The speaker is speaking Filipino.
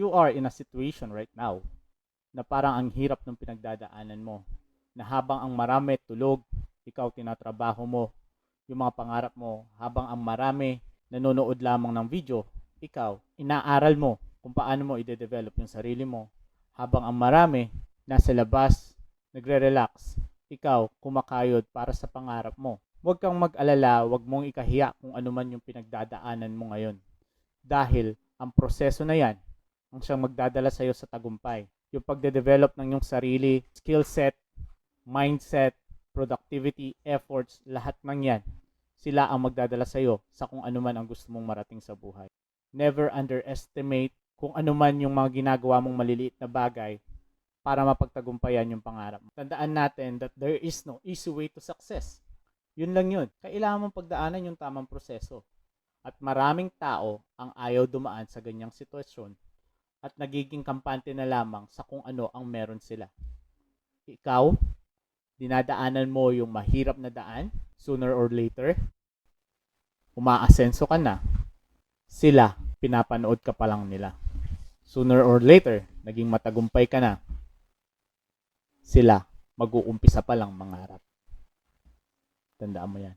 You are in a situation right now na parang ang hirap ng pinagdadaanan mo, na habang ang marami tulog, ikaw tinatrabaho mo yung mga pangarap mo, habang ang marami nanonood lamang ng video, ikaw inaaral mo kung paano mo i-develop yung sarili mo, habang ang marami nasa labas nagre-relax, ikaw kumakayod para sa pangarap mo. Huwag kang mag-alala, huwag mong ikahiya kung ano man yung pinagdadaanan mo ngayon, dahil ang proseso na yan ang siyang magdadala sa iyo sa tagumpay. Yung pagde-develop ng iyong sarili, skill set, mindset, productivity, efforts, lahat ng yan, sila ang magdadala sa iyo sa kung ano man ang gusto mong marating sa buhay. Never underestimate kung ano man yung mga ginagawa mong maliliit na bagay para mapagtagumpayan yung pangarap mo. Tandaan natin that there is no easy way to success. Yun lang yun. Kailangan mong pagdaanan yung tamang proseso. At maraming tao ang ayaw dumaan sa ganyang sitwasyon at nagiging kampante na lamang sa kung ano ang meron sila. Ikaw, dinadaanan mo yung mahirap na daan, sooner or later, umaasenso ka na, sila, pinapanood ka pa lang nila. Sooner or later, naging matagumpay ka na, sila, mag-uumpisa pa lang mangarap. Tandaan mo yan.